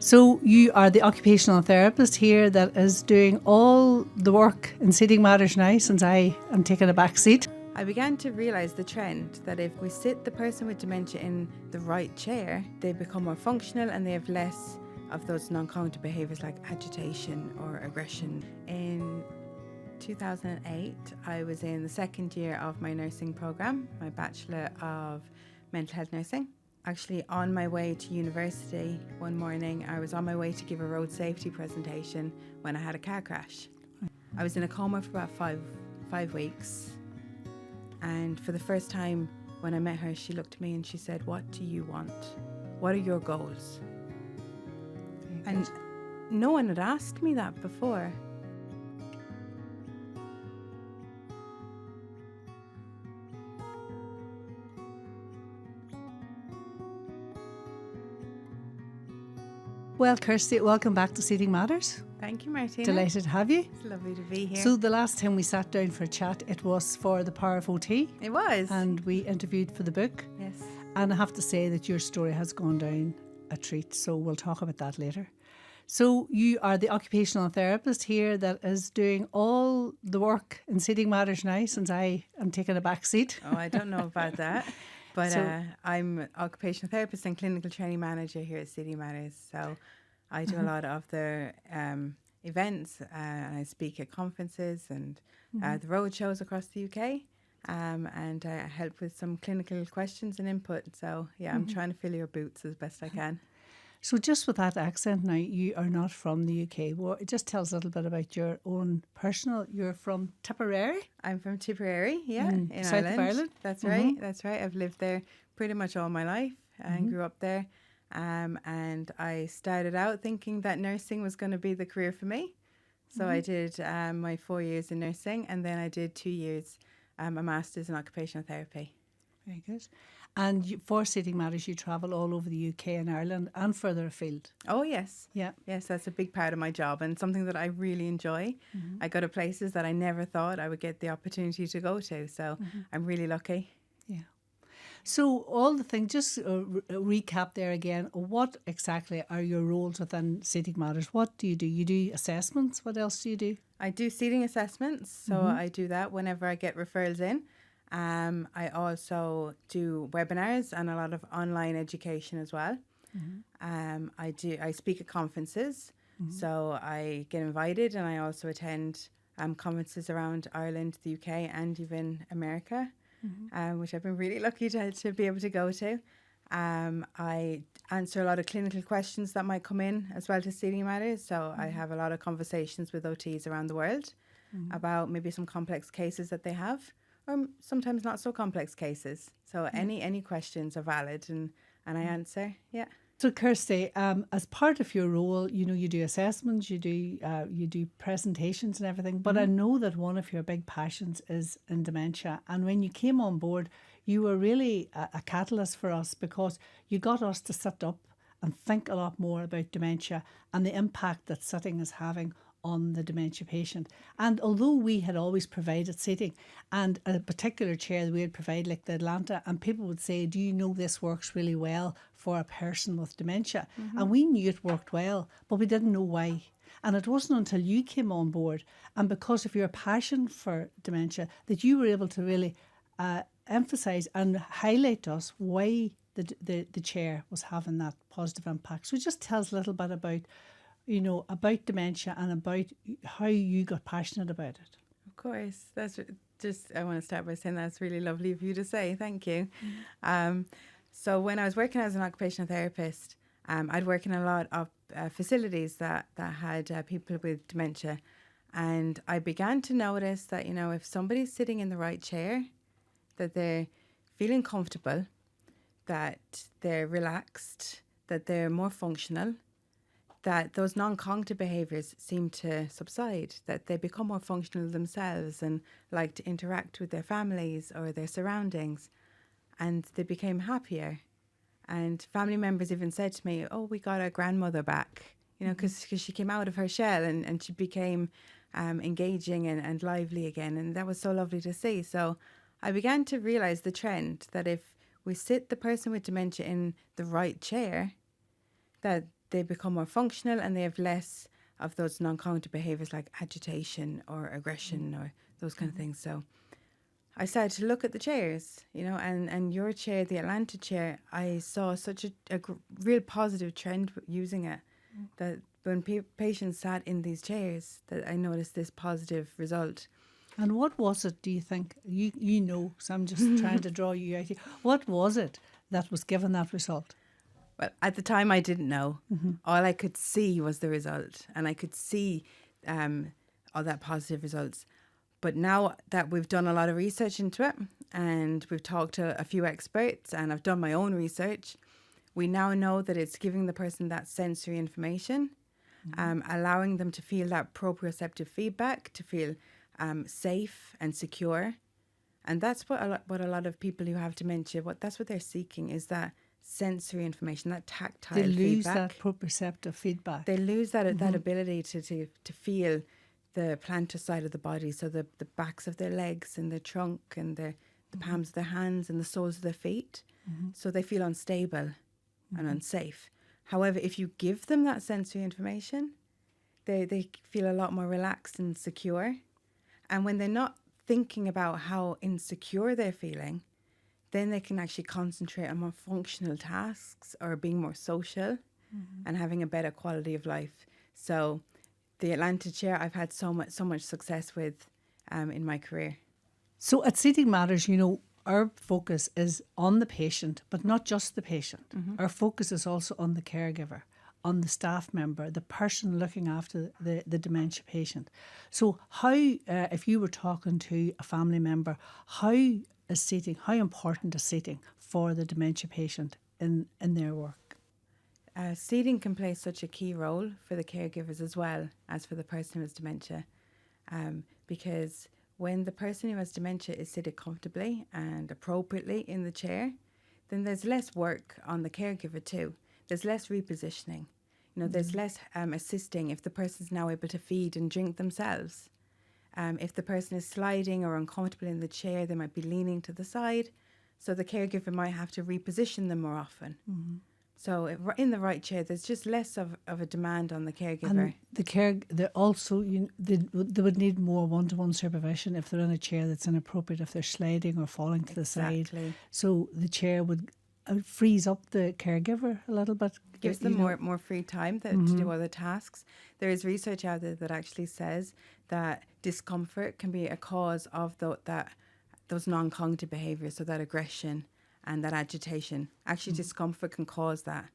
So you are the occupational therapist here that is doing all the work in Seating Matters now, since I am taking a back seat. I began to realise the trend that if we sit the person with dementia in the right chair, they become more functional and they have less of those non-cognitive behaviours like agitation or aggression. In 2008, I was in the second year of my nursing programme, my Bachelor of Mental Health Nursing. Actually, on my way to university one morning, I was on my way to give a road safety presentation when I had a car crash. I was in a coma for about five weeks. And for the first time when I met her, she looked at me and she said, "What do you want? What are your goals?" And no one had asked me that before. Well, Kirsty, welcome back to Seating Matters. Thank you, Martina. Delighted to have you. It's lovely to be here. So the last time we sat down for a chat, it was for the Power of OT. It was. And we interviewed for the book. Yes. And I have to say that your story has gone down a treat, so we'll talk about that later. So you are the occupational therapist here that is doing all the work in Seating Matters now, since I am taking a back seat. Oh, I don't know about that. But I'm an occupational therapist and clinical training manager here at City Matters. So I do a lot of their events and I speak at conferences and the road shows across the UK. And I help with some clinical questions and input. So, yeah, I'm trying to fill your boots as best I can. So just with that accent now, you are not from the UK. Well, just tell us a little bit about your own personal. You're from Tipperary? I'm from Tipperary, in South of Ireland. That's right, that's right. I've lived there pretty much all my life and grew up there. And I started out thinking that nursing was going to be the career for me. So I did my 4 years in nursing and then I did 2 years, a master's in occupational therapy. Very good. And for Seating Matters, you travel all over the UK and Ireland and further afield. Oh, yes. Yeah. Yes, that's a big part of my job and something that I really enjoy. I go to places that I never thought I would get the opportunity to go to. So I'm really lucky. Yeah. So all the things, just recap there again, what exactly are your roles within Seating Matters? What do? You do assessments? What else do you do? I do seating assessments. So I do that whenever I get referrals in. I also do webinars and a lot of online education as well. I speak at conferences. So I get invited and I also attend conferences around Ireland, the UK and even America. Which I've been really lucky to be able to go to. I answer a lot of clinical questions that might come in as well to Seating Matters. So I have a lot of conversations with OTs around the world about maybe some complex cases that they have, or sometimes not so complex cases. So any questions are valid and I answer. Yeah. So Kirsty, as part of your role, you do assessments, you do presentations and everything. But I know that one of your big passions is in dementia. And when you came on board, you were really a catalyst for us because you got us to sit up and think a lot more about dementia and the impact that sitting is having on the dementia patient. And although we had always provided seating and a particular chair that we had provided, like the Atlanta, and people would say, do you know this works really well for a person with dementia? And we knew it worked well, but we didn't know why. And it wasn't until you came on board and because of your passion for dementia that you were able to really emphasise and highlight to us why the chair was having that positive impact. So just tell us a little bit about about dementia and about how you got passionate about it. Of course. That's just, I want to start by saying that's really lovely of you to say. Thank you. So when I was working as an occupational therapist, I'd work in a lot of facilities that had people with dementia. And I began to notice that, if somebody's sitting in the right chair, that they're feeling comfortable, that they're relaxed, that they're more functional, that those non-cognitive behaviours seem to subside, that they become more functional themselves and like to interact with their families or their surroundings, and they became happier. And family members even said to me, "Oh, we got our grandmother back," because she came out of her shell and she became engaging and lively again, and that was so lovely to see. So I began to realise the trend that if we sit the person with dementia in the right chair, that they become more functional and they have less of those non-cognitive behaviors like agitation or aggression or those kind of things. So I started to look at the chairs, and your chair, the Atlanta chair, I saw such a real positive trend using it, that when patients sat in these chairs, that I noticed this positive result. And what was it, do you think? You know, so I'm just trying to draw you out here. What was it that was given that result? Well, at the time I didn't know. All I could see was the result, and I could see all that positive results. But now that we've done a lot of research into it and we've talked to a few experts and I've done my own research, we now know that it's giving the person that sensory information, allowing them to feel that proprioceptive feedback, to feel safe and secure. And that's what a lot of people who have dementia, that's what they're seeking, is that sensory information, that tactile feedback. They lose that proprioceptive feedback. They lose that ability to feel the plantar side of the body, so the backs of their legs and their trunk and the palms of their hands and the soles of their feet. So they feel unstable and unsafe. However, if you give them that sensory information, they feel a lot more relaxed and secure. And when they're not thinking about how insecure they're feeling, then they can actually concentrate on more functional tasks or being more social and having a better quality of life. So the Atlanta chair I've had so much success with in my career. So at Seating Matters, our focus is on the patient, but not just the patient. Our focus is also on the caregiver, on the staff member, the person looking after the dementia patient. So how, if you were talking to a family member, how important is seating for the dementia patient in their work? Seating can play such a key role for the caregivers as well as for the person who has dementia, because when the person who has dementia is seated comfortably and appropriately in the chair, then there's less work on the caregiver too. There's less repositioning. There's less assisting if the person's now able to feed and drink themselves. If the person is sliding or uncomfortable in the chair, they might be leaning to the side. So the caregiver might have to reposition them more often. So in the right chair, there's just less of a demand on the caregiver. And they would need more one-to-one supervision if they're in a chair that's inappropriate, if they're sliding or falling to the side. So the chair would frees up the caregiver a little bit. Gives them more free time to do other tasks. There is research out there that actually says that discomfort can be a cause of those non-cognitive behaviours, so that aggression and that agitation. Actually, discomfort can cause that.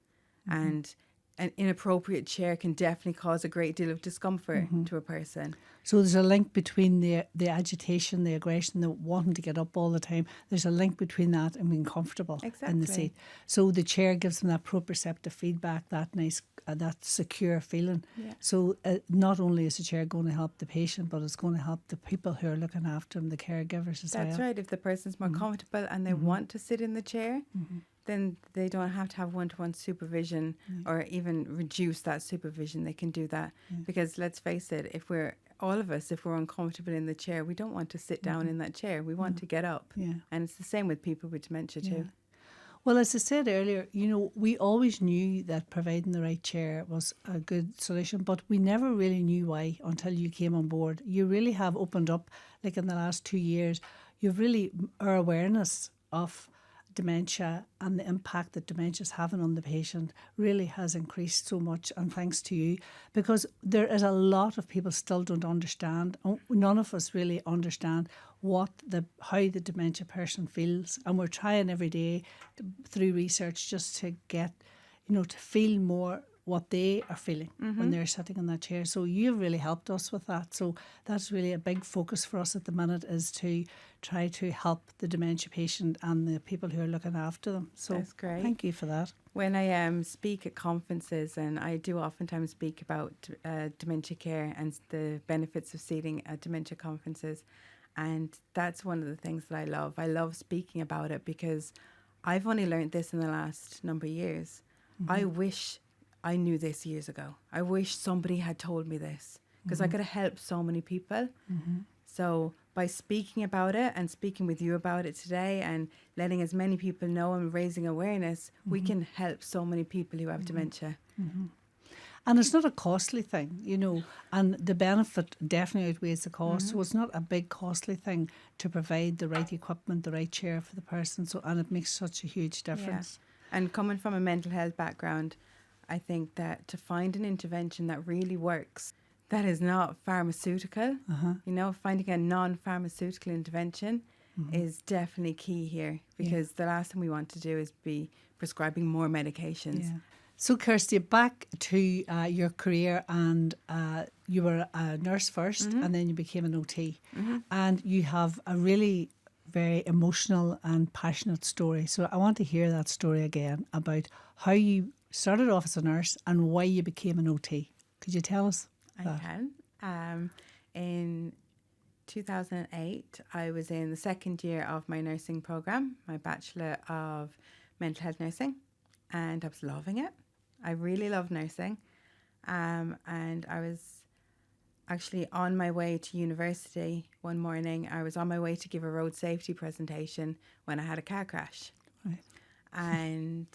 And an inappropriate chair can definitely cause a great deal of discomfort to a person. So there's a link between the agitation, the aggression, the wanting to get up all the time. There's a link between that and being comfortable in the seat. So the chair gives them that proprioceptive feedback, that nice, that secure feeling. Yeah. So not only is the chair going to help the patient, but it's going to help the people who are looking after them, the caregivers as well. That's right. If the person's more comfortable and they want to sit in the chair, then they don't have to have one-to-one supervision or even reduce that supervision. They can do that because let's face it, if we're uncomfortable in the chair, we don't want to sit down in that chair. We want to get up. Yeah. And it's the same with people with dementia too. Well, as I said earlier, we always knew that providing the right chair was a good solution, but we never really knew why until you came on board. You really have opened up, like in the last 2 years, our awareness of dementia and the impact that dementia is having on the patient really has increased so much, and thanks to you, because there is a lot of people still don't understand. None of us really understand how the dementia person feels, and we're trying every day through research just to get to feel more what they are feeling when they're sitting in that chair. So you've really helped us with that. So that's really a big focus for us at the minute, is to try to help the dementia patient and the people who are looking after them. So that's great. Thank you for that. When I speak at conferences, and I do oftentimes speak about dementia care and the benefits of seating at dementia conferences, and that's one of the things that I love. I love speaking about it because I've only learned this in the last number of years. I wish I knew this years ago. I wish somebody had told me this, because I could have helped so many people. So by speaking about it and speaking with you about it today and letting as many people know and raising awareness, we can help so many people who have dementia. And it's not a costly thing, you know, and the benefit definitely outweighs the cost. So it's not a big costly thing to provide the right equipment, the right chair for the person. So, and it makes such a huge difference. Yeah. And coming from a mental health background, I think that to find an intervention that really works, that is not pharmaceutical, you know, finding a non-pharmaceutical intervention is definitely key here, because the last thing we want to do is be prescribing more medications. Yeah. So, Kirsty, back to your career, and you were a nurse first, and then you became an OT. And you have a really very emotional and passionate story. So I want to hear that story again about how you started off as a nurse and why you became an OT. Could you tell us that? I can. In 2008, I was in the second year of my nursing program, my Bachelor of Mental Health Nursing, and I was loving it. I really love nursing. And I was actually on my way to university one morning. I was on my way to give a road safety presentation when I had a car crash. Right. And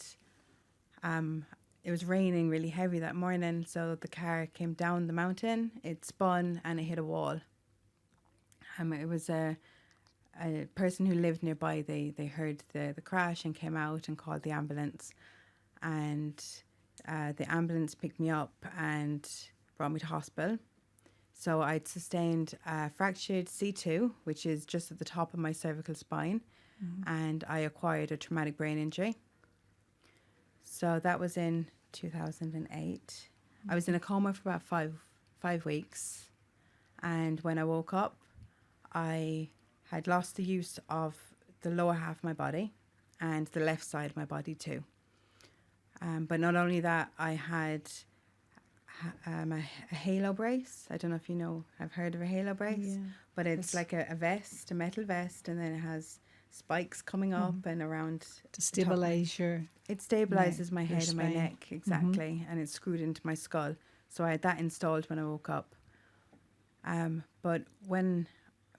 it was raining really heavy that morning, so the car came down the mountain, it spun and it hit a wall. It was a person who lived nearby. They heard the crash and came out and called the ambulance. And the ambulance picked me up and brought me to hospital. So I'd sustained a fractured C2, which is just at the top of my cervical spine, and I acquired a traumatic brain injury. So that was in 2008. I was in a coma for about five weeks, and when I woke up, I had lost the use of the lower half of my body and the left side of my body too. But not only that, I had a halo brace. I don't know if you know, I've heard of a halo brace, but it's like a vest, a metal vest, and then it has spikes coming up and around. To stabilise your... It stabilises my head and my spine. neck, exactly, and it's screwed into my skull. So I had that installed when I woke up. But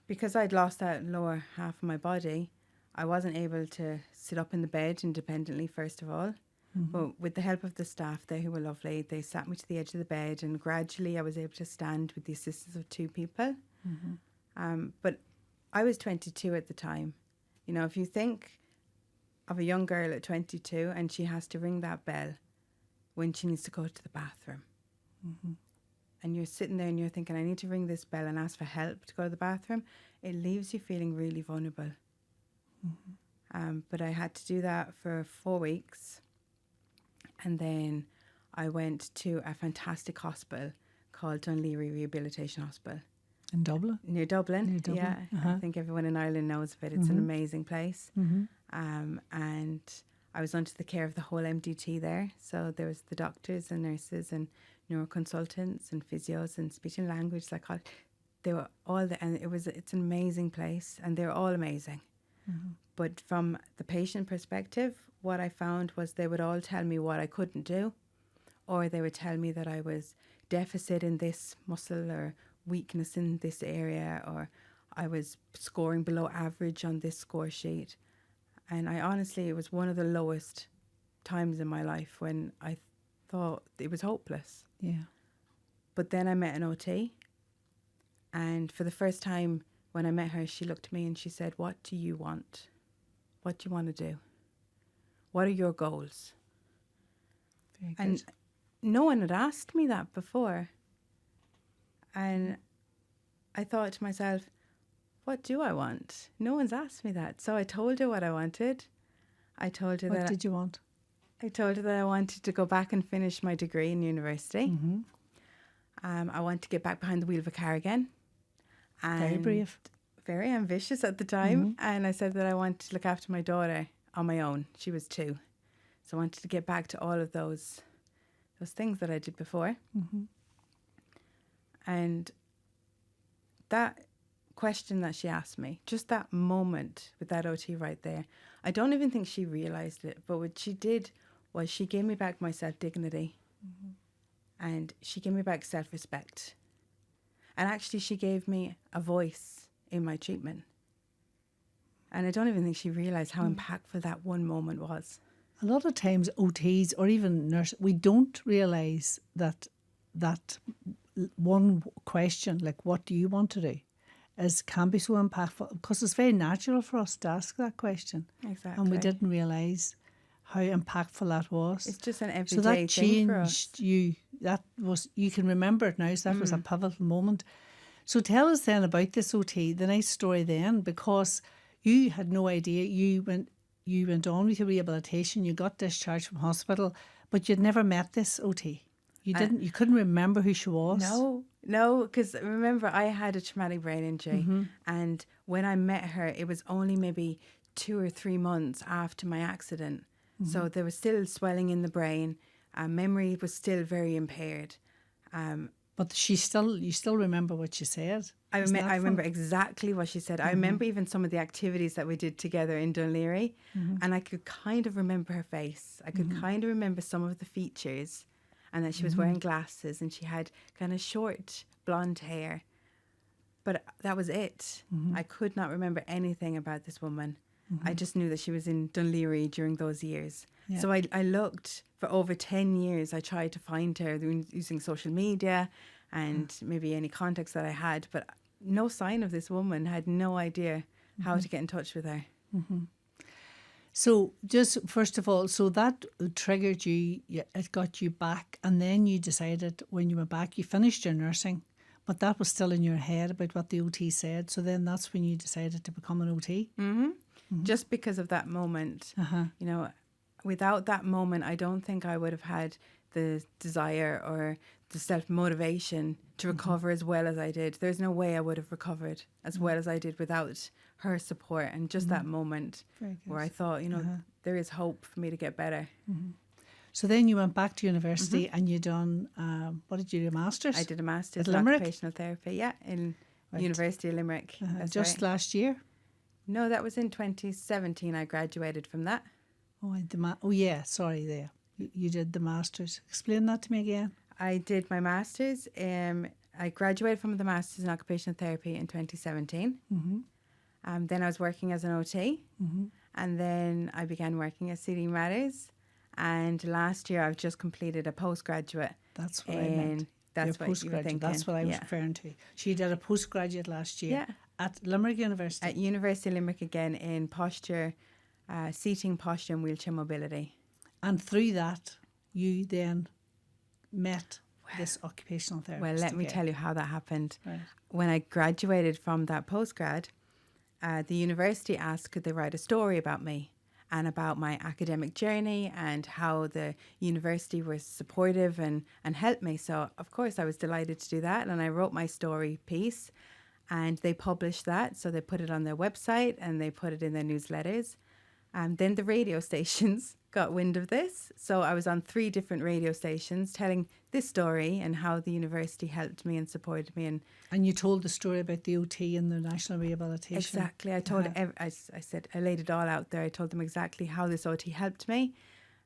because I'd lost that lower half of my body, I wasn't able to sit up in the bed independently, first of all. But with the help of the staff there, who were lovely, they sat me to the edge of the bed, and gradually I was able to stand with the assistance of two people. But I was 22 at the time. You know, if you think of a young girl at 22 and she has to ring that bell when she needs to go to the bathroom, and you're sitting there and you're thinking, I need to ring this bell and ask for help to go to the bathroom, it leaves you feeling really vulnerable. But I had to do that for 4 weeks. And then I went to a fantastic hospital called Dunleary Rehabilitation Hospital. In Dublin? Near Dublin. Near Dublin. Yeah. I think everyone in Ireland knows of it. It's an amazing place. And I was under the care of the whole MDT there. So there was the doctors and nurses and neuroconsultants and physios and speech and language psychologists. They were all there, and it's an amazing place, and they're all amazing. But from the patient perspective, what I found was they would all tell me what I couldn't do, or they would tell me that I was deficit in this muscle or weakness in this area, or I was scoring below average on this score sheet. And it was one of the lowest times in my life when I thought it was hopeless. Yeah. But then I met an OT, and for the first time when I met her, she looked at me and she said, "What do you want? What do you want to do? What are your goals?" Very good. And no one had asked me that before. And I thought to myself, what do I want? No one's asked me that. So I told her what I wanted. I told her What did you want? I told her that I wanted to go back and finish my degree in university. I want to get back behind the wheel of a car again. Very brave. Very ambitious at the time. And I said that I wanted to look after my daughter on my own. She was 2. So I wanted to get back to all of those things that I did before. And that question that she asked me, just that moment with that OT right there, I don't even think she realised it, but what she did was she gave me back my self-dignity, and she gave me back self-respect. And actually she gave me a voice in my treatment. And I don't even think she realised how impactful that one moment was. A lot of times OTs or even nurses, we don't realise that that one question, like, what do you want to do, can be so impactful, because it's very natural for us to ask that question. Exactly. And we didn't realise how impactful that was. It's just an So everyday that thing for us. changed you. You can remember it now, so that was a pivotal moment. So tell us then about this OT, the nice story then, because you had no idea. You went on with your rehabilitation, you got discharged from hospital, but you'd never met this OT. You couldn't remember who she was. No, because remember, I had a traumatic brain injury, and when I met her, it was only maybe 2 or 3 months after my accident. So there was still swelling in the brain. Memory was still very impaired. But you still remember what she said. I remember exactly what she said. I remember even some of the activities that we did together in Dunleary, and I could kind of remember her face. I could kind of remember some of the features, and that she was wearing glasses and she had kind of short blonde hair. But that was it. I could not remember anything about this woman. I just knew that she was in Dunleary during those years. Yeah. So I looked for over 10 years. I tried to find her using social media and maybe any contacts that I had, but no sign of this woman. Had no idea how to get in touch with her. So just first of all, so that triggered you, it got you back, and then you decided when you were back, you finished your nursing, but that was still in your head about what the OT said. So then that's when you decided to become an OT. Just because of that moment. You know, without that moment, I don't think I would have had the desire or the self-motivation to recover as well as I did. There's no way I would have recovered as well as I did without her support, and just that moment where I thought, there is hope for me to get better. So then you went back to university and you done, what did you do, a master's? I did a master's in Limerick? occupational therapy, in University of Limerick. That's just right. last year? No, that was in 2017 I graduated from that. Sorry. You did the master's. Explain that to me again. I did my master's. I graduated from the master's in occupational therapy in 2017. Then I was working as an OT, and then I began working at Seating Matters. And last year I've just completed a postgraduate. That's what I meant. That's what you were thinking. That's what I was referring to. She did a postgraduate last year at Limerick University. At University of Limerick again, in posture, seating, posture and wheelchair mobility. And through that, you then met this occupational therapist. Well, let me tell you how that happened. Right. When I graduated from that postgrad, the university asked could they write a story about me and about my academic journey and how the university was supportive and helped me. So, of course, I was delighted to do that. And I wrote my story piece and they published that. So they put it on their website and they put it in their newsletters. And then the radio stations got wind of this. So I was on 3 different radio stations telling this story and how the university helped me and supported me. And you told the story about the OT and the National Rehabilitation. Exactly. I told, I said, I laid it all out there. I told them exactly how this OT helped me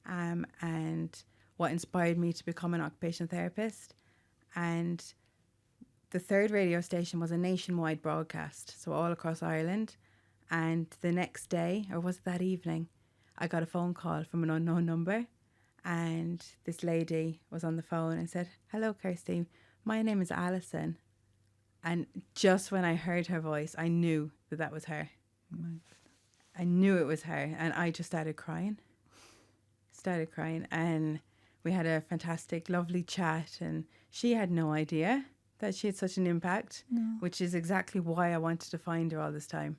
and what inspired me to become an occupational therapist. And the 3rd radio station was a nationwide broadcast, so all across Ireland. And the next day, or was it that evening, I got a phone call from an unknown number. And this lady was on the phone and said, "Hello, Kirsty, my name is Alison." And just when I heard her voice, I knew that was her. I knew it was her. And I just started crying. And we had a fantastic, lovely chat. And she had no idea that she had such an impact, which is exactly why I wanted to find her all this time.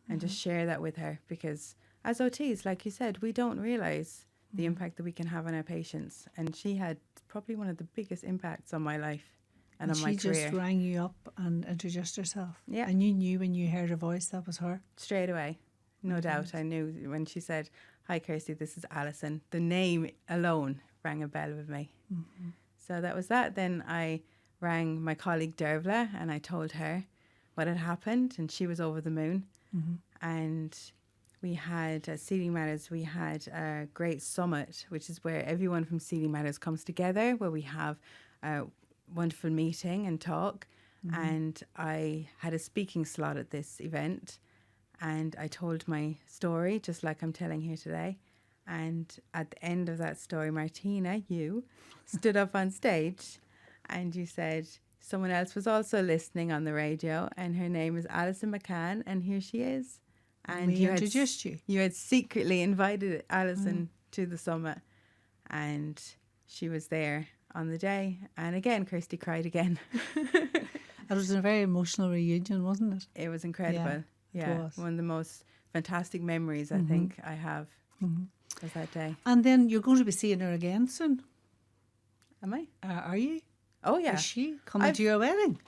And just share that with her, because as OTs, like you said, we don't realise the impact that we can have on our patients. And she had probably one of the biggest impacts on my life and on my career. She just rang you up and introduced herself. Yeah. And you knew when you heard her voice that was her? Straight away. No doubt. I knew when she said, "Hi, Kirsty, this is Alison." The name alone rang a bell with me. So that was that. Then I rang my colleague Dervla and I told her what had happened, and she was over the moon. And we had at Seating Matters, we had a great summit, which is where everyone from Seating Matters comes together, where we have a wonderful meeting and talk. And I had a speaking slot at this event, and I told my story just like I'm telling here today. And at the end of that story, Martina, you stood up on stage and you said someone else was also listening on the radio, and her name is Alison McCann, and here she is. And we introduced you. You had secretly invited Alison to the summit, and she was there on the day. And again, Kirsty cried again. It was a very emotional reunion, wasn't it? It was incredible. Yeah, it was. One of the most fantastic memories I think I have was that day. And then you're going to be seeing her again soon. Am I? Are you? Oh, yeah. Is she coming to your wedding?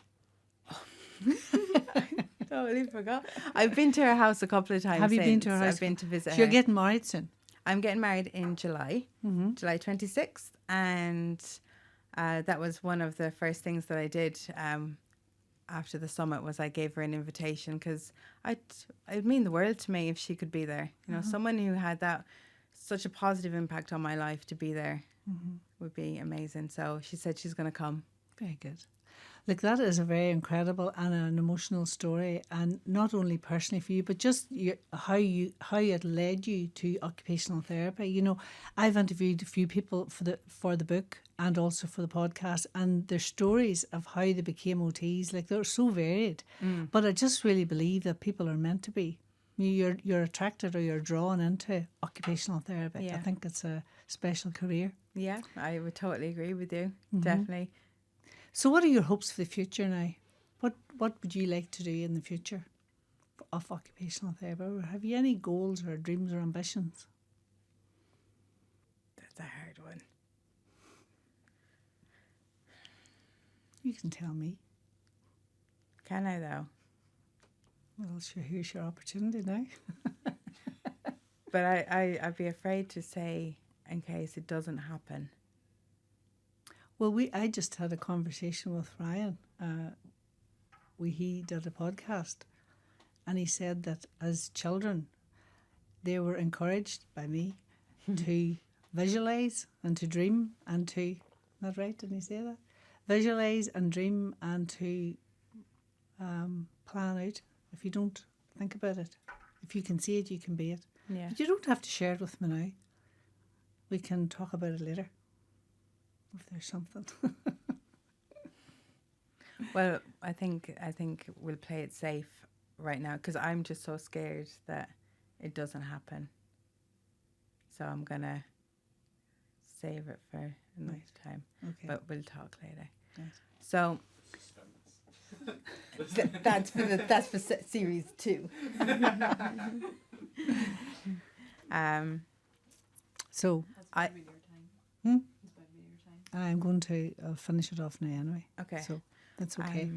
Totally forgot. I've been to her house a couple of times. Have you been to her house? I've been to visit So her. you're getting married soon? I'm getting married in July, July 26th. And that was one of the first things that I did after the summit was I gave her an invitation because it'd mean the world to me if she could be there. You know, someone who had such a positive impact on my life to be there would be amazing. So she said she's going to come. Very good. Look, that is a very incredible and an emotional story, and not only personally for you, but just how it led you to occupational therapy. You know, I've interviewed a few people for the book and also for the podcast, and their stories of how they became OTs, like they're so varied. But I just really believe that people are meant to be. You're attracted or you're drawn into occupational therapy. Yeah. I think it's a special career. Yeah, I would totally agree with you. Definitely. So what are your hopes for the future now? What would you like to do in the future of occupational therapy? Or have you any goals or dreams or ambitions? That's a hard one. You can tell me. Can I, though? Well, sure, here's your opportunity now. But I'd be afraid to say in case it doesn't happen. Well, I just had a conversation with Ryan. He did a podcast, and he said that as children, they were encouraged by me to visualise and to dream and to, is that right? Didn't he say that? Visualise and dream and to plan out. If you don't think about it, if you can see it, you can be it. Yeah. But you don't have to share it with me now. We can talk about it later. If there's something. Well, I think we'll play it safe right now because I'm just so scared that it doesn't happen. So I'm gonna save it for another time. Okay. But we'll talk later. Right. So that's for series 2. So I. I'm going to finish it off now anyway. Okay. So that's okay.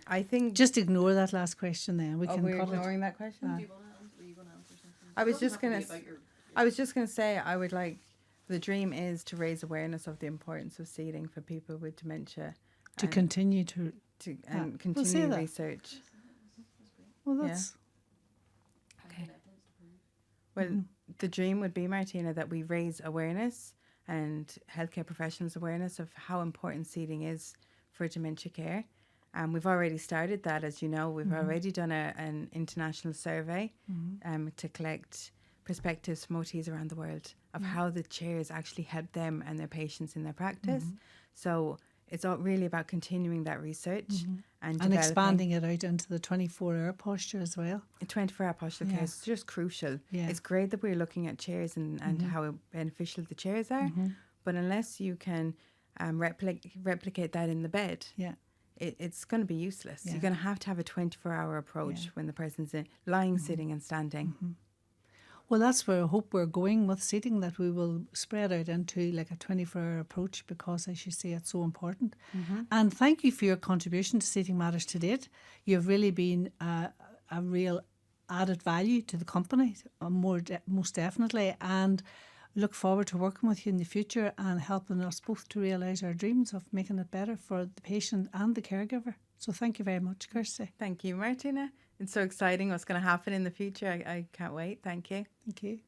I think Just ignore that last question then. We can we're cut ignoring that question. Do you want to answer? Are you going to answer something? I was It doesn't just gonna have to be about your- I was just going to say I would like the dream is to raise awareness of the importance of seating for people with dementia to and continue to. and We'll say continue that. research. Well, Yeah. that's Okay. Well, the dream would be, Martina, that we raise awareness and healthcare professionals' awareness of how important seating is for dementia care. We've already started that, as you know. We've already done an international survey to collect perspectives from OTs around the world of how the chairs actually help them and their patients in their practice. So it's all really about continuing that research and developing. expanding it out into the 24-hour posture as well. 24-hour postural care is just crucial. Yeah. It's great that we're looking at chairs and how beneficial the chairs are, but unless you can replicate that in the bed, Yeah. it's going to be useless. Yeah. You're going to have a 24-hour approach when the person's lying, sitting and standing. Well, that's where I hope we're going with seating, that we will spread out into like a 24-hour approach because, as you say, it's so important. And thank you for your contribution to Seating Matters to date. You've really been a real added value to the company, most definitely, and look forward to working with you in the future and helping us both to realise our dreams of making it better for the patient and the caregiver. So thank you very much, Kirsty. Thank you, Martina. It's so exciting what's going to happen in the future. I can't wait. Thank you. Thank you.